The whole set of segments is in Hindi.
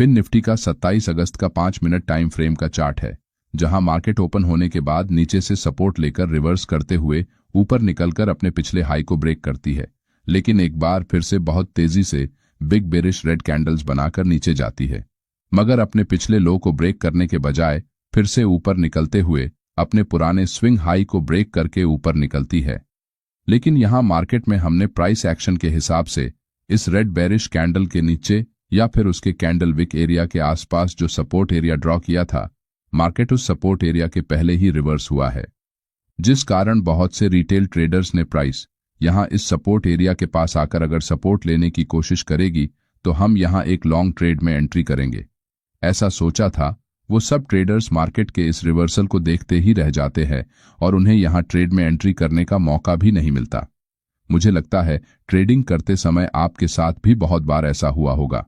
पिन निफ्टी का 27 अगस्त का 5 मिनट टाइम फ्रेम का चार्ट है, जहां मार्केट ओपन होने के बाद नीचे से सपोर्ट लेकर रिवर्स करते हुए ऊपर निकलकर अपने पिछले हाई को ब्रेक करती है, लेकिन एक बार फिर से बहुत तेजी से बिग बेरिश रेड कैंडल्स बनाकर नीचे जाती है, मगर अपने पिछले लो को ब्रेक करने के बजाय फिर से ऊपर निकलते हुए अपने पुराने स्विंग हाई को ब्रेक करके ऊपर निकलती है। लेकिन यहां मार्केट में हमने प्राइस एक्शन के हिसाब से इस रेड बेरिश कैंडल के नीचे या फिर उसके कैंडल विक एरिया के आसपास जो सपोर्ट एरिया ड्रॉ किया था, मार्केट उस सपोर्ट एरिया के पहले ही रिवर्स हुआ है, जिस कारण बहुत से रिटेल ट्रेडर्स ने प्राइस यहां इस सपोर्ट एरिया के पास आकर अगर सपोर्ट लेने की कोशिश करेगी तो हम यहां एक लॉन्ग ट्रेड में एंट्री करेंगे, ऐसा सोचा था। वो सब ट्रेडर्स मार्केट के इस रिवर्सल को देखते ही रह जाते हैं और उन्हें यहां ट्रेड में एंट्री करने का मौका भी नहीं मिलता। मुझे लगता है ट्रेडिंग करते समय आपके साथ भी बहुत बार ऐसा हुआ होगा,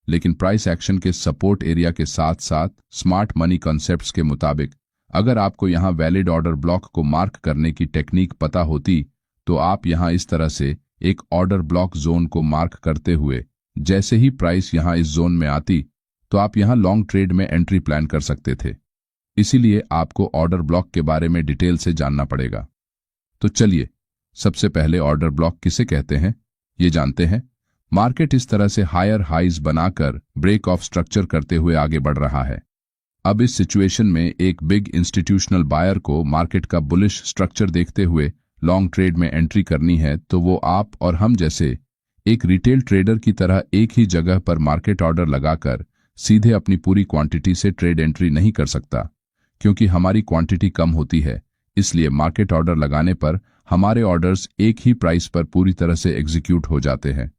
लेकिन प्राइस एक्शन के सपोर्ट एरिया के साथ साथ स्मार्ट मनी कॉन्सेप्ट्स के मुताबिक अगर आपको यहां वैलिड ऑर्डर ब्लॉक को मार्क करने की टेक्निक पता होती तो आप यहां इस तरह से एक ऑर्डर ब्लॉक जोन को मार्क करते हुए जैसे ही प्राइस यहां इस जोन में आती तो आप यहां लॉन्ग ट्रेड में एंट्री प्लान कर सकते थे। इसीलिए आपको ऑर्डर ब्लॉक के बारे में डिटेल से जानना पड़ेगा। तो चलिए सबसे पहले ऑर्डर ब्लॉक किसे कहते हैं ये जानते हैं। मार्केट इस तरह से हायर हाइज बनाकर ब्रेक ऑफ स्ट्रक्चर करते हुए आगे बढ़ रहा है। अब इस सिचुएशन में एक बिग इंस्टीट्यूशनल बायर को मार्केट का बुलिश स्ट्रक्चर देखते हुए लॉन्ग ट्रेड में एंट्री करनी है, तो वो आप और हम जैसे एक रिटेल ट्रेडर की तरह एक ही जगह पर मार्केट ऑर्डर लगाकर सीधे अपनी पूरी क्वांटिटी से ट्रेड एंट्री नहीं कर सकता, क्योंकि हमारी क्वांटिटी कम होती है। इसलिए मार्केट ऑर्डर लगाने पर हमारे ऑर्डर्स एक ही प्राइस पर पूरी तरह से एग्जीक्यूट हो जाते हैं,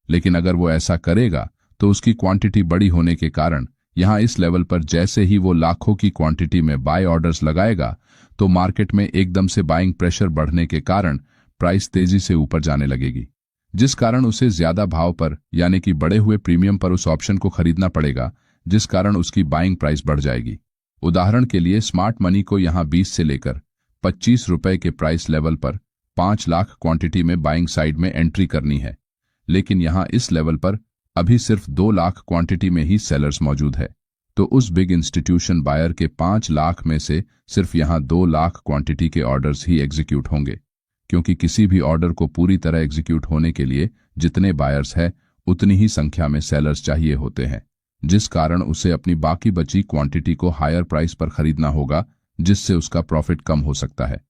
लेकिन अगर वो ऐसा करेगा तो उसकी क्वांटिटी बड़ी होने के कारण यहां इस लेवल पर जैसे ही वो लाखों की क्वांटिटी में बाय ऑर्डर्स लगाएगा तो मार्केट में एकदम से बाइंग प्रेशर बढ़ने के कारण प्राइस तेजी से ऊपर जाने लगेगी, जिस कारण उसे ज्यादा भाव पर यानी कि बढ़े हुए प्रीमियम पर उस ऑप्शन को खरीदना पड़ेगा, जिस कारण उसकी बाइंग प्राइस बढ़ जाएगी। उदाहरण के लिए स्मार्ट मनी को यहां 20 से लेकर 25 रुपए के प्राइस लेवल पर 5 लाख क्वांटिटी में बाइंग साइड में एंट्री करनी है, लेकिन यहां इस लेवल पर अभी सिर्फ 2 लाख क्वांटिटी में ही सेलर्स मौजूद है, तो उस बिग इंस्टीट्यूशन बायर के 5 लाख में से सिर्फ यहां 2 लाख क्वांटिटी के ऑर्डर्स ही एग्जीक्यूट होंगे, क्योंकि किसी भी ऑर्डर को पूरी तरह एग्जीक्यूट होने के लिए जितने बायर्स हैं उतनी ही संख्या में सेलर्स चाहिए होते हैं, जिस कारण उसे अपनी बाकी बची क्वांटिटी को हायर प्राइस पर खरीदना होगा, जिससे उसका प्रॉफिट कम हो सकता है।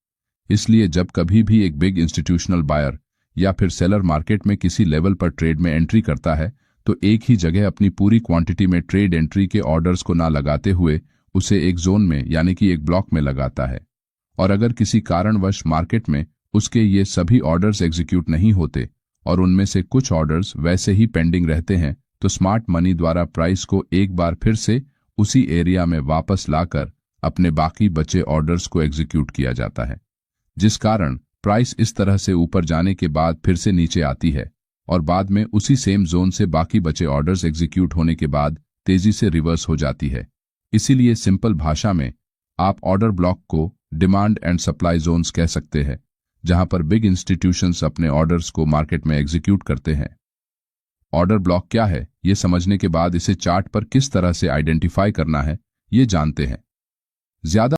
इसलिए जब कभी भी एक बिग इंस्टीट्यूशनल बायर या फिर सेलर मार्केट में किसी लेवल पर ट्रेड में एंट्री करता है तो एक ही जगह अपनी पूरी क्वांटिटी में ट्रेड एंट्री के ऑर्डर्स को ना लगाते हुए उसे एक जोन में यानी कि एक ब्लॉक में लगाता है, और अगर किसी कारणवश मार्केट में उसके ये सभी ऑर्डर्स एग्जीक्यूट नहीं होते और उनमें से कुछ ऑर्डर्स वैसे ही पेंडिंग रहते हैं तो स्मार्ट मनी द्वारा प्राइस को एक बार फिर से उसी एरिया में वापस लाकर अपने बाकी बचे ऑर्डर्स को एग्जीक्यूट किया जाता है, जिस कारण प्राइस इस तरह से ऊपर जाने के बाद फिर से नीचे आती है और बाद में उसी सेम जोन से बाकी बचे ऑर्डर्स एग्जीक्यूट होने के बाद तेजी से रिवर्स हो जाती है। इसीलिए सिंपल भाषा में आप ऑर्डर ब्लॉक को डिमांड एंड सप्लाई जोन्स कह सकते हैं, जहां पर बिग इंस्टीट्यूशंस अपने ऑर्डर्स को मार्केट में एग्जीक्यूट करते हैं। ऑर्डर ब्लॉक क्या है ये समझने के बाद इसे चार्ट पर किस तरह से आइडेंटिफाई करना है ये जानते हैं। ज्यादा